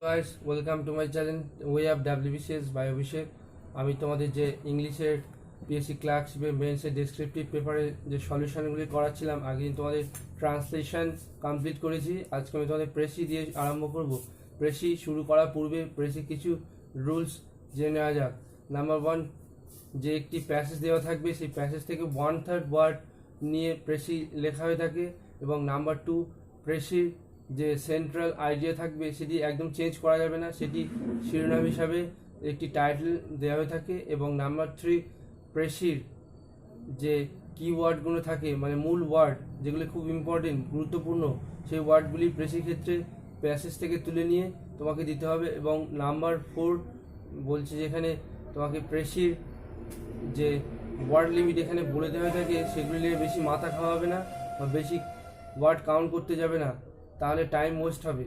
Guys welcome to my channel way of WBCS by Abhishek. আমি তোমাদের যে ইংলিশের পিএসসি ক্লার্কশিপের মেন্সের ডেসক্রিপটিভ পেপারে যে সলিউশনগুলি করাচ্ছিলাম, আগের তোমাদের ট্রান্সলেশন কমপ্লিট করেছি। আজকে আমি তোমাদের প্রেসি দিয়ে আরম্ভ করব। প্রেসি শুরু করার পূর্বে প্রেসি কিছু রুলস জেনে নেওয়া যাক। নাম্বার ওয়ান, যে একটি প্যাসেজ দেওয়া থাকবে সেই প্যাসেজ থেকে 1/3 ওয়ার্ড নিয়ে প্রেসি লেখা হয়ে থাকে। এবং নাম্বার টু, প্রেসির যে সেন্ট্রাল আইডিয়া থাকবে সেটি একদম চেঞ্জ করা যাবে না, সেটি শিরোনাম হিসাবে একটি টাইটেল দেওয়া হয়ে থাকে। এবং নাম্বার থ্রি, প্রেসির যে কিওয়ার্ডগুলো থাকে মানে মূল ওয়ার্ড যেগুলো খুব ইম্পর্টেন্ট গুরুত্বপূর্ণ, সেই ওয়ার্ডগুলি প্রেসির ক্ষেত্রে প্যাসেজ থেকে তুলে নিয়ে তোমাকে দিতে হবে। এবং নাম্বার ফোর বলছে যেখানে তোমাকে প্রেসির যে ওয়ার্ড লিমিট এখানে বলে দেওয়া থাকে সেগুলি নিয়ে বেশি মাথা খাওয়া হবে না বা বেশি ওয়ার্ড কাউন্ট করতে যাবে না, তাহলে টাইম ওয়েস্ট হবে।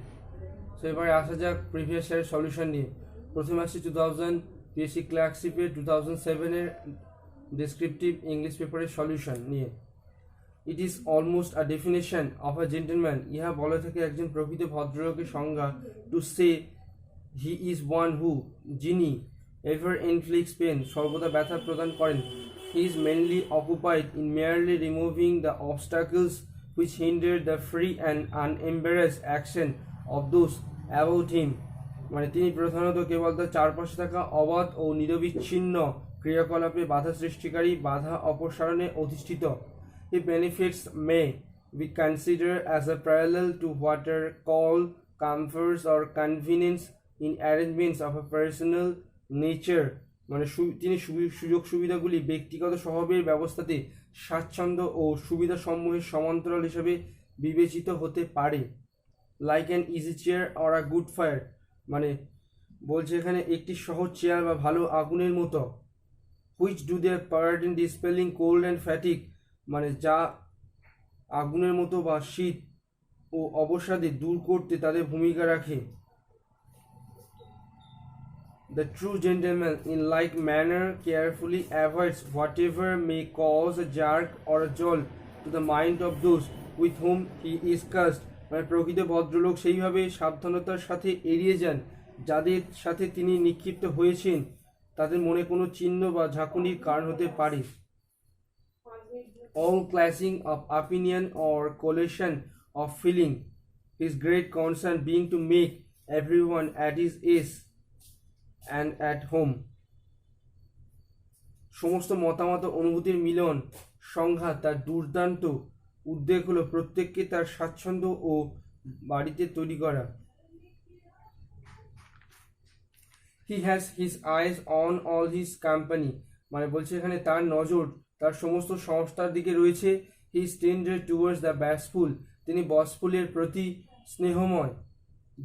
সো এবারে আসা যাক প্রিভিয়াস ইয়ারের সলিউশন নিয়ে। প্রথমে আসছে 2000 পিএসসি ক্লার্কশিপের 2007-এর ডেসক্রিপটিভ ইংলিশ পেপারের সলিউশন নিয়ে। It is almost a definition of a gentleman, ইহা বলা থেকে একজন প্রকৃত ভদ্রলোকের সংজ্ঞা। To say he is one who, যিনি এভার ইনফ্লিক্স পেন, সর্বদা ব্যথা প্রদান করেন। He is mainly occupied in merely removing the obstacles which hinder the free and unembarrassed action of those about him, মানে তিনি প্রধানত কেবল তার চারপাশে থাকা অবাধ ও নিরবিচ্ছিন্ন ক্রিয়াকলাপে বাধা সৃষ্টিকারী বাধা অপসারণে অধিষ্ঠিত। He benefits may be considered as a parallel to what are called comforts or convenience in arrangements of a personal nature, মানে তিনি সুযোগ সুবিধাগুলি ব্যক্তিগত স্বভাবের ব্যবস্থাতে স্বাচ্ছন্দ্য ও সুবিধা সমূহের সমান্তরাল হিসেবে বিবেচিত হতে পারে। Like an easy chair or a good fire, মানে বলছে এখানে একটি সহজ চেয়ার বা ভালো আগুনের মতো। Which do their part in dispelling cold and fatigue, মানে যা আগুনের মতো বা শীত ও অবসাদে দূর করতে তাদের ভূমিকা রাখে। The true gentleman, in like manner, carefully avoids whatever may cause a jerk or a jolt to the mind of those with whom he is cursed, মানে প্রকৃত ভদ্রলোক সেইভাবে সাবধানতার সাথে এড়িয়ে যান যাদের সাথে তিনি নিক্ষিপ্ত হয়েছেন তাদের মনে কোনো চিহ্ন বা ঝাঁকুনির কারণ হতে পারে। All clashing of opinion or collation of feeling, his great concern being to make everyone at his ease and at home, সমস্ত মতামত অনুভূতির মিলন সংঘাত তার দুর্দান্ত উদ্বেগ হলো প্রত্যেককে তার স্বাচ্ছন্দ্য ও বাড়িতে তৈরি করা। He has his eyes on all his company, মানে বলছে এখানে তার নজর তার সমস্ত সংস্থার দিকে রয়েছে। He is tender towards the bashful, তিনি বসফুলের প্রতি স্নেহময়।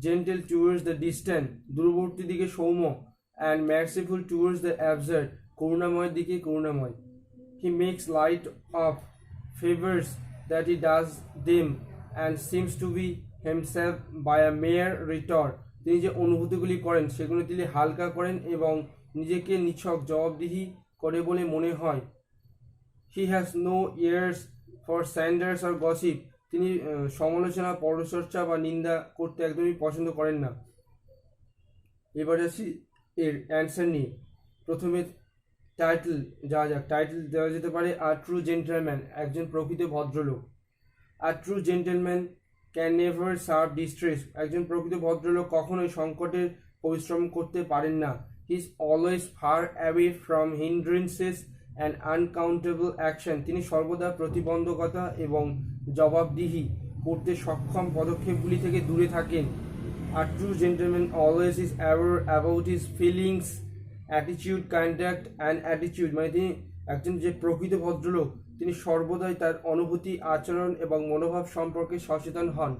জেন্টেল টুয়ার্ডস দ্য ডিস্ট্যান্ট, দূরবর্তী দিকে সৌম্য। And merciful towards the absurd, করুণাময়ের দিকে করুণাময়। He makes light of favours that he does them and seems to be himself by a mere rhetor, তিনি যে অনুভূতিগুলি করেন সেগুলো তিনি হালকা করেন এবং নিজেকে নিছক জবাবদিহি করে বলে মনে হয়। He has no ears for slanders or gossip, তিনি সমালোচনা পরচর্চা বা নিন্দা করতে একদমই পছন্দ করেন না। এবারে আসি এর অ্যান্সার নিয়ে। প্রথমে টাইটেল যাওয়া যাক। টাইটেল দেওয়া যেতে পারে আ ট্রু জেন্টলম্যান, একজন প্রকৃত ভদ্রলোক। A true gentleman can never serve distress, একজন প্রকৃত ভদ্রলোক কখনোই সংকটের পরিশ্রম করতে পারেন না। He is always far away from hindrances and uncountable action, তিনি সর্বদা প্রতিবন্ধকতা এবং জবাবদিহি করতে সক্ষম পদক্ষেপগুলি থেকে দূরে থাকেন। A true gentleman always is aware about his feelings, attitude, conduct and attitude, মানে তিনি একজন যে প্রকৃত ভদ্রলোক তিনি সর্বদাই তার অনুভূতি আচরণ এবং মনোভাব সম্পর্কে সচেতন হন।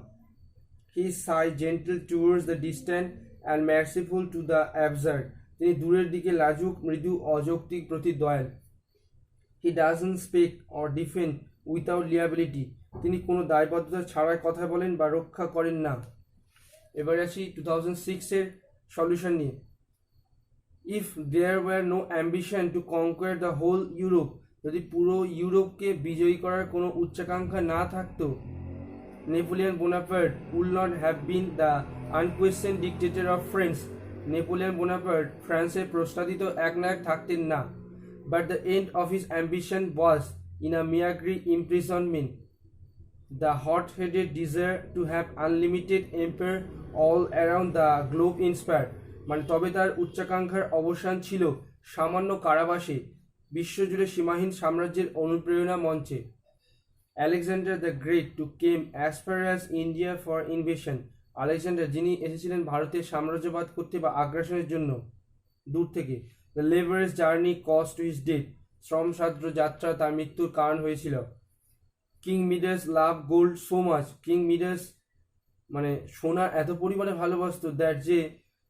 He is gentle towards the distant and merciful to the absurd, তিনি দূরের দিকে লাজুক মৃদু অযৌক্তিক প্রতি Dayal. He doesn't speak or defend without liability, তিনি কোনো দায়বদ্ধতা ছাড়াই কথা বলেন বা রক্ষা করেন না। এবারে আসি 2006-এর সলিউশন নিয়ে। If there were no ambition to conquer the whole Europe, যদি পুরো ইউরোপকে বিজয়ী করার কোনো উচ্চাকাঙ্ক্ষা না থাকতো, Napoleon Bonaparte would not have been the unquestioned dictator of France. Napoleon Bonaparte ফ্রান্সের প্রস্তাবিত একনায়ক থাকতেন না, but the end of his ambition was in a meagre imprisonment. The hot-headed desire to have unlimited empire all around the globe inspired, মানে তবে তার উচ্চাকাঙ্ক্ষার অবসান ছিল সামান্য কারাবাসে বিশ্বজুড়ে সীমাহীন সাম্রাজ্যের অনুপ্রেরণা মঞ্চে। Alexander the Great to came as far as India for invasion. Alexander যিনি এসেছিলেন ভারতের সাম্রাজ্যবাদ করতে বা আগ্রাসনের জন্য দূর থেকে। The laborious journey caused to his death. শ্রমসাধ্য যাত্রা তার মৃত্যুর কারণ হয়েছিল। King Midas love gold so much. King Midas মানে সোনা এত পরিমাণে ভালোবাসত দ্যাট যে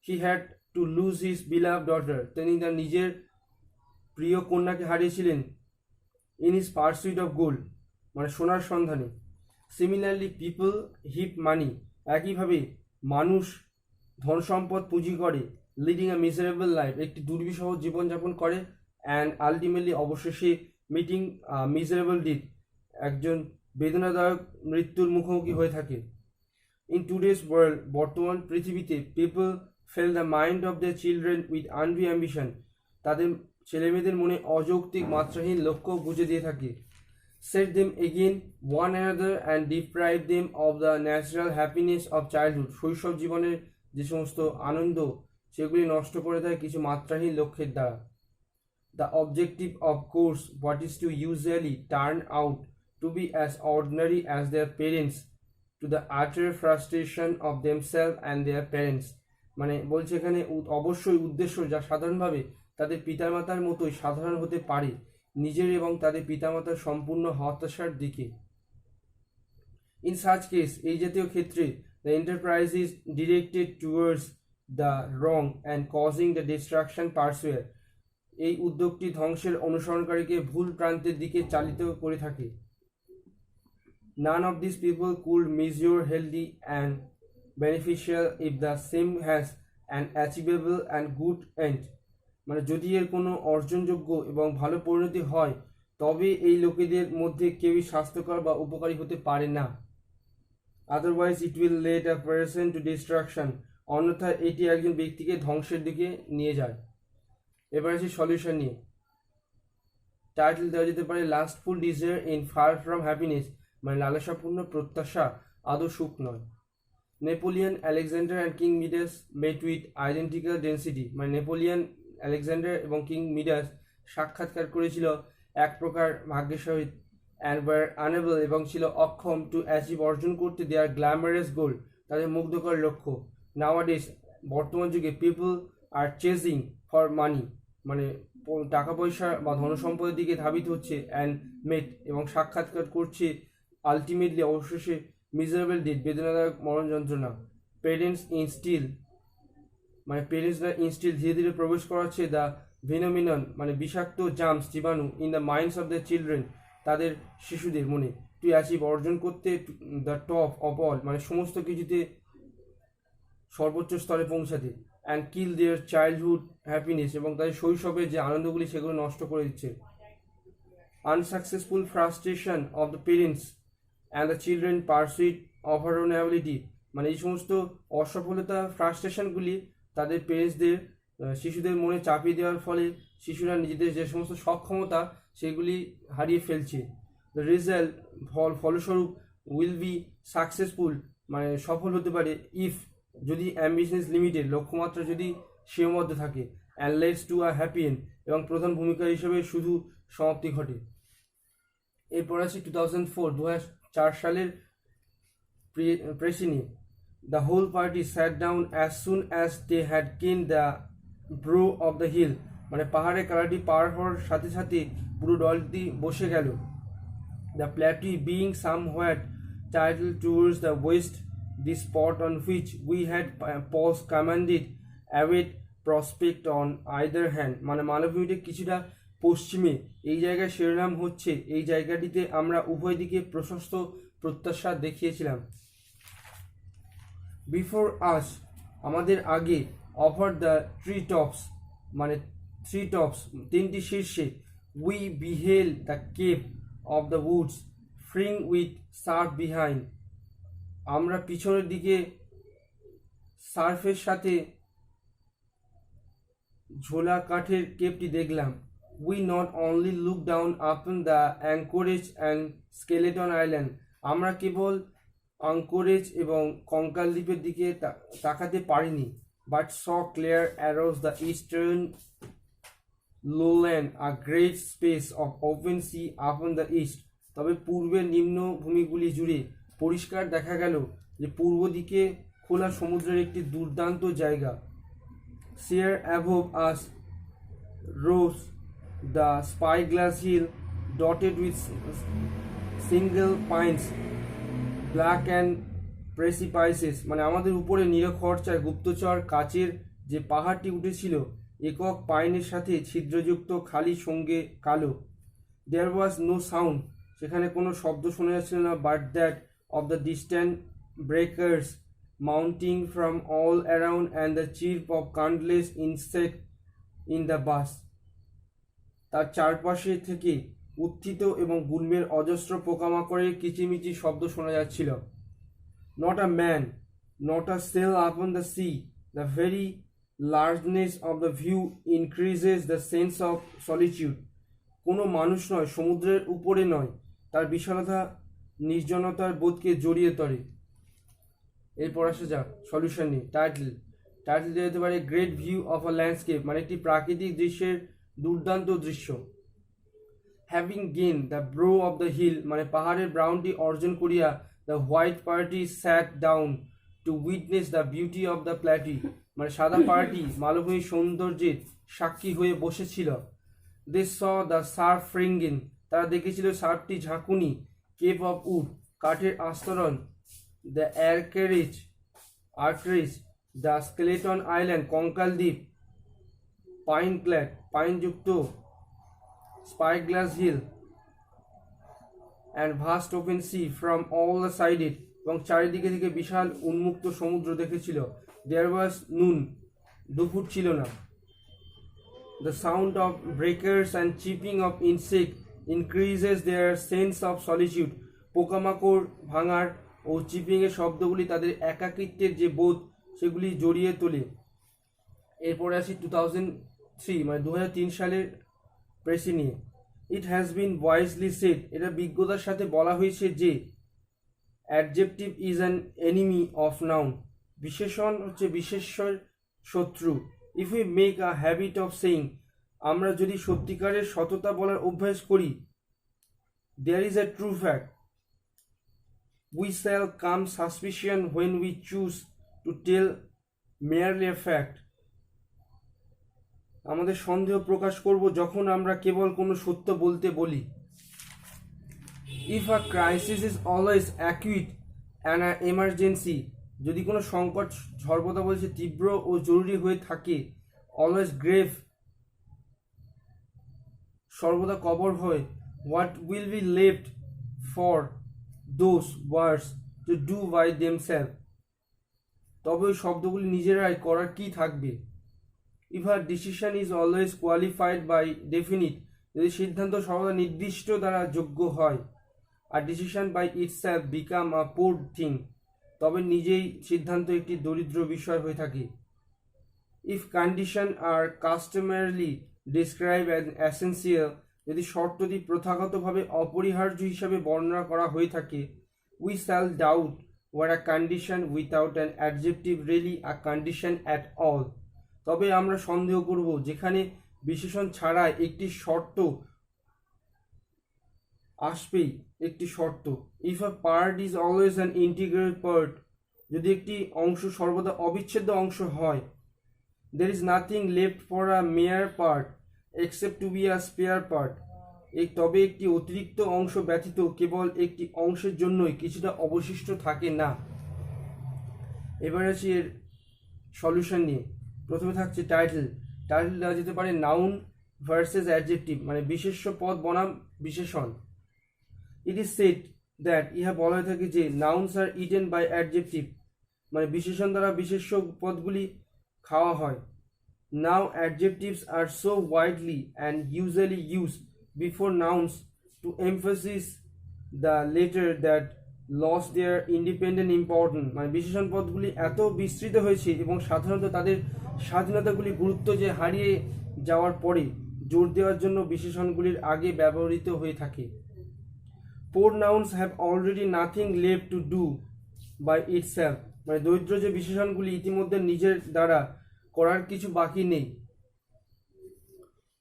he had to lose his beloved daughter, তিনি তার নিজের প্রিয় কন্যাকে হারিয়েছিলেন in his pursuit of gold, মানে সোনার সন্ধানে। সিমিলারলি পিপল হিপ মানি, একইভাবে মানুষ ধন সম্পদ পুঁজি করে, লিডিং আ মিজারেবল লাইফ, একটি দুর্বিষহ জীবনযাপন করে, অ্যান্ড আলটিমেটলি অবশেষে মিটিং মিজারেবল ডিথ, একজন বেদনাদায়ক মৃত্যুর মুখোমুখি হয়ে থাকে। ইন টুডেস ওয়ার্ল্ড, বর্তমান পৃথিবীতে people fail the mind of the children with আনভি ambition, তাদের ছেলেমেয়েদের মনে অযৌক্তিক মাত্রাহীন লক্ষ্য বুঝে দিয়ে থাকে। Set them again one another and deprive them of the natural happiness of childhood. শৈশব জীবনের যে সমস্ত আনন্দ সেগুলি নষ্ট করে দেয় কিছু মাত্রাহীন লক্ষ্যের দ্বারা। The objective of course what is to usually turn out to be as ordinary as their parents, to the utter frustration of themselves and their parents. মানে বলছে এখানে অবশ্যই উদ্দেশ্য যা সাধারণভাবে তাদের পিতামাতার মতোই সাধারণ হতে পারে, নিজের এবং তাদের পিতামাতার সম্পূর্ণ হতাশার দিকে। ইন সাচ কেস, এই জাতীয় ক্ষেত্রে the enterprise is directed towards the wrong and causing the destruction pursuer, এই উদ্যোগটি ধ্বংসের অনুসরণকারীকে ভুল প্রান্তের দিকে চালিত করে থাকে। None of this people could measure healthy and beneficial if the same has an achievable and good end, মানে যদি এর কোনো অর্জনযোগ্য এবং ভালো পরিণতি হয় তবে এই লোকেদের মধ্যে কেউই স্বাস্থ্যকর বা উপকারী হতে পারে না। Otherwise it will lead a person to destruction, অন্যথায় এটি একজন ব্যক্তিকে ধ্বংসের দিকে নিয়ে যায়। এবার আছে সলিউশন নিয়ে। টাইটেল দেওয়া যেতে পারে lustful desire in far from happiness, মানে লালসাপূর্ণ প্রত্যাশা আদৌ সুখ নয়। Napoleon Alexander and king Midas met with identical density, মানে নেপোলিয়ন আলেকজান্ডার এবং কিং মিডাস সাক্ষাৎকার করেছিল এক প্রকার ভাগ্যের সহিত, অ্যান্ড ওয়ার আনএবল এবং ছিল অক্ষম টু অ্যাচিভ অর্জন করতে দেয়ার গ্ল্যামারাস গোল, তাদের মুগ্ধকর লক্ষ্য। নাওয়াডেস বর্তমান যুগে people R chasing for money, মানে টাকা পয়সা বা ধনসম্পদের দিকে ধাবিত হচ্ছে, অ্যান্ড মেট এবং সাক্ষাৎকার করছে আলটিমেটলি অবশেষে মিজারেবল ডেথ, বেদনাদায়ক মরণ যন্ত্রণা। পেরেন্টস ইনস্টিল, মানে পেরেন্টসরা ইনস্টিল ধীরে ধীরে প্রবেশ করাচ্ছে দ্য ভেনোমিনন, মানে বিষাক্ত জার্মস জীবাণু in the minds of the children, তাদের শিশুদের মনে, টু অ্যাচিভ অর্জন করতে দ্য টপ অফ অল, মানে সমস্ত কিছুতে সর্বোচ্চ স্তরে পৌঁছাতে, and kill their childhood happiness, এবং তাদের শৈশবের যে আনন্দগুলি সেগুলো নষ্ট করে দিচ্ছে। Unsuccessful frustration of the parents and the children pursuit of inability, মানে এই সমস্ত অসফলতা ফ্রাস্ট্রেশনগুলি তাদের পেরেন্টসদের শিশুদের মনে চাপিয়ে দেওয়ার ফলে শিশুরা নিজেদের যে সমস্ত সক্ষমতা সেগুলি হারিয়ে ফেলছে। দ্য রেজাল্ট ফলস্বরূপ উইল বি সাকসেসফুল, মানে সফল হতে পারে ইফ যদি অ্যাম্বিশন লিমিটেড, লক্ষ্যমাত্রা যদি সীমাবদ্ধ থাকে, and leads to a happy end, এবং প্রধান ভূমিকা হিসেবে শুধু সমাপ্তি ঘটে। এরপর আছে 2004 সালের প্রেসি নিয়ে। The whole party sat down as soon as they had gained the brow of the hill, মানে পাহাড়ের কালাটি পার হওয়ার সাথে সাথে পুরো দলটি বসে গেল। The plateau being somewhat tidal towards the west, the spot on which we had paused commanded a wide prospect on either hand, মানে মালভূমিতে কিছুটা পশ্চিমে এই জায়গার শিরোনাম হচ্ছে এই জায়গাটিতে আমরা উভয় দিকে প্রশস্ত প্রত্যাশা দেখিয়েছিলাম। বিফোর আস, আমাদের আগে, অফার দ্য ট্রি টপস, মানে থ্রি টপস, তিনটি শীর্ষে, we beheld the cape of the woods fringe with surf behind, আমরা পিছনের দিকে সার্ফের সাথে ঝোলা কাঠের কেপটি দেখলাম। We not only look down upon the anchorage and skeleton island, আমরা কেবল অ্যাঙ্কোরেজ এবং কঙ্কাল দ্বীপের দিকে তাকাতে পারিনি, but saw clear across the eastern lowland, a great space of open sea upon the east, তবে পূর্বের নিম্নভূমিগুলি জুড়ে পরিষ্কার দেখা গেল যে পূর্ব দিকে খোলা সমুদ্রের একটি দুর্দান্ত জায়গা। Sheer above us rose the Spyglass Hill, dotted with single pines, black and precipices, মানে আমাদের উপরে নিরক্ষরচায় গুপ্তচর কাচের যে পাহাড়টি উঠেছিল একক পাইনের সাথে ছিদ্রযুক্ত খালি সঙ্গে কালো। There was no sound, সেখানে কোনো শব্দ শোনা যাচ্ছিল না, but that of the distant breakers mounting from all around and the chirp of countless insects in the bus, তার চারপাশে থেকে উত্থিত এবং গুল্মের অজস্র পোকামাকড়ের কিচিমিচি শব্দ শোনা যাচ্ছিল। Not a man, not a sail upon the sea, the very largeness of the view increases the sense of solitude, কোনো মানুষ নয়, সমুদ্রের উপরে নয়, তার বিশালতা নির্জনতার বোধকে জড়িয়ে ধরে। এরপর আসা যাক সলিউশন নিয়ে। টাইটেল দেওয়া যেতে পারে great view of a landscape, মানে একটি প্রাকৃতিক দৃশ্যের দুর্দান্ত দৃশ্য। Having gain the brow of the hill, মানে পাহাড়ের ব্রাউনটি অর্জন করিয়া the white party sat down to witness the beauty of the plateau, মানে সাদা পাহাড়টি মালভূমির সৌন্দর্যের সাক্ষী হয়ে বসেছিল। দে স দ্য সার্ফ ফ্রিঙ্গিন, তারা দেখেছিল সার্ফটি ঝাঁকুনি। কেপ অফ উড, কাঠের আস্তরণ। The anchorage, the skeleton island, কঙ্কাল দ্বীপ। পাইন ক্ল্যাড, পাইনযুক্ত। Spyglass hill and vast open sea from all the sided, এবং চারিদিকে থেকে বিশাল উন্মুক্ত সমুদ্র দেখেছিল। দেয়ার ওয়াজ নুন, দুপুর ছিল না। The sound of breakers and chirping of insect increases their sense of solitude, পোকামাকড় ভাঙার ও চিপিংয়ের শব্দগুলি তাদের একাকিত্বের যে বোধ সেগুলি জড়িয়ে তোলে। এরপরে আসি 2003 মানে 2003 সালের প্রেসি নিয়ে। It has been wisely said, এটা বিজ্ঞতার সাথে বলা হয়েছে যে adjective is an enemy of noun, বিশেষণ হচ্ছে বিশেষ্যের শত্রু। If we make a habit of saying, আমরা যদি সত্যিকারের সততা বলার অভ্যাস করি, there is a true fact, we shall come suspicion when we choose to tell merely a fact, আমাদের সন্দেহ প্রকাশ করব যখন আমরা কেবল কোনো সত্য বলতে বলি। If a crisis is always acute and a emergency, যদি কোনো সংকট সর্বদা বলছে তীব্র ও জরুরি হয়ে থাকে, অলওয়েজ গ্রেভ, সর্বদা কবর হয়, what will be left for those words to do by themselves, তবে ওই শব্দগুলি নিজেরাই করার কি থাকবে। if a decision is always qualified by definite, যদি সিদ্ধান্ত সর্বদা নির্দিষ্ট দ্বারা যোগ্য হয়, a decision by itself become a poor thing, তবে নিজেই সিদ্ধান্ত একটি দরিদ্র বিষয় হয়ে থাকে। if condition are customarily described as essential, যদি শর্তটি প্রথাগতভাবে অপরিহার্য হিসাবে বর্ণনা করা হয়ে থাকে, we shall doubt whether a condition without an adjective really a condition at all, তবে আমরা সন্দেহ করব যেখানে বিশেষণ ছাড়া একটি শর্ত আসবেই, একটি শর্ত। if a part is always an integral part, যদি একটি অংশ সর্বদা অবিচ্ছেদ্য অংশ হয়, there is nothing left for a mere part except to be a spare part, তবে একটি অতিরিক্ত অংশ ব্যতীত কেবল একটি অংশের জন্যই কিছুটা অবশিষ্ট থাকে না। এবার আসি এর সলিউশন নিয়ে। প্রথমে থাকছে টাইটেল দেওয়া যেতে পারে নাউন ভার্সেস অ্যাডজেক্টিভ, মানে বিশেষ্য পদ বনাম বিশেষণ। ইট ইজ সেড দ্যাট, ইহা বলা হয়ে থাকে যে nouns are eaten by adjective, মানে বিশেষণ দ্বারা বিশেষ্য পদগুলি খাওয়া হয়। Now adjectives are so widely and usually used before nouns to emphasize the latter that lose their independent important, মানে বিশেষণ পদগুলি এত বিস্তৃত হয়েছে এবং সাধারণত তাদের স্বাধীনতাগুলি গুরুত্ব যে হারিয়ে যাওয়ার পরে জোর দেওয়ার জন্য বিশেষণগুলির আগে ব্যবহৃত হয়ে থাকে। Poor nouns have already nothing left to do by itself, মানে দরিদ্র যে বিশেষণগুলি ইতিমধ্যে নিজের দ্বারা করার কিছু বাকি নেই।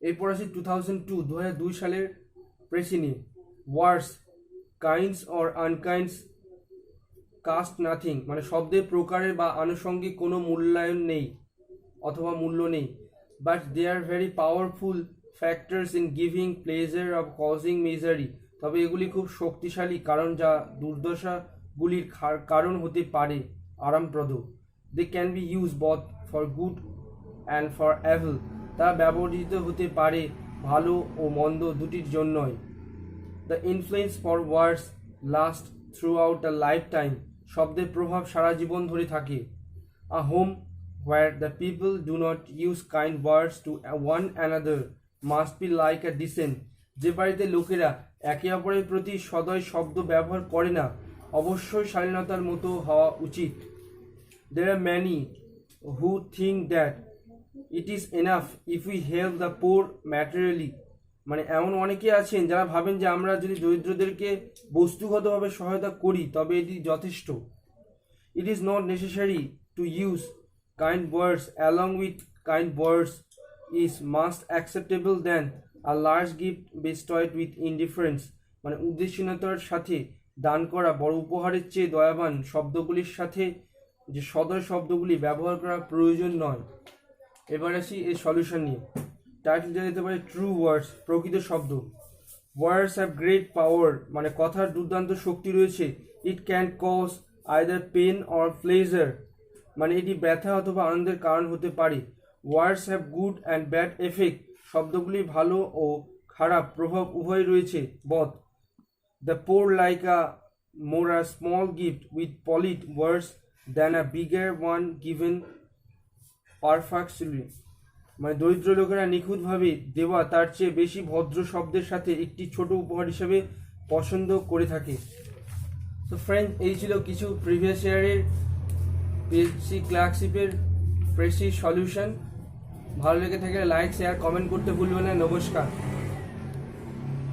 এরপর আসি 2002 সালের প্রেসি নিয়ে। ওয়ার্ডস কাইন্ডস অর আনকাইন্ডস কাস্ট নাথিং, মানে শব্দের প্রকারের বা আনুষঙ্গিক কোনো মূল্যায়ন নেই অথবা মূল্য নেই, but they are very powerful factors in giving pleasure of causing misery, তবে এগুলি খুব শক্তিশালী কারণ যা দুর্দশাগুলির কারণ হতে পারে আরামপ্রদ। They can be use both for good and for evil, তা ব্যবহৃত হতে পারে ভালো ও মন্দ দুটির জন্যই। The influence for words last throughout the life time, শব্দের প্রভাব সারা জীবন ধরে থাকে। A home where the people do not use kind words to one another must be like a descent, যে বাড়িতে লোকেরা একে অপরের প্রতি সদয় শব্দ ব্যবহার করে না অবশ্যই শালীনতার মতো হওয়া উচিত। There are many who think that it is enough if we help the poor materially, মানে এমন অনেকে আছেন যারা ভাবেন যে আমরা যদি দরিদ্রদেরকে বস্তুগতভাবে সহায়তা করি তবে এটি যথেষ্ট। It is not necessary to use kind words along with kind words is most acceptable than a large gift bestowed with indifference, মানে উদ্দেশ্যহীনতার সাথে দান করা বড় উপহারের চেয়ে দয়াবান শব্দগুলির সাথে যে সদয় শব্দগুলি ব্যবহার করা প্রয়োজন নয়। এবার আসি এই সলিউশন নিয়ে। টাইটেল দেওয়া যেতে পারে ট্রু ওয়ার্ডস, প্রকৃত শব্দ। ওয়ার্ডস হ্যাভ গ্রেট পাওয়ার, মানে কথার দুর্দান্ত শক্তি রয়েছে। It can cause either pain or pleasure, মানে এটি ব্যথা অথবা আনন্দের কারণ হতে পারে। Words have good and bad effect, শব্দগুলি ভালো ও খারাপ প্রভাব উভয় রয়েছে। Both the poor like a more a small gift with polite words than a bigger one given perfectly, মানে দরিদ্র লোকেরা নিখুঁতভাবে দেওয়া তার চেয়ে বেশি ভদ্র শব্দের সাথে একটি ছোট উপহার হিসেবে পছন্দ করে থাকে। তো ফ্রেন্ড, এই ছিল কিছু প্রিভিয়াস ইয়ারের পিএসসি ক্লার্কশিপের প্রেসি সলিউশন। ভালো লেগে থাকলে লাইক শেয়ার কমেন্ট করতে ভুলবেন না। নমস্কার।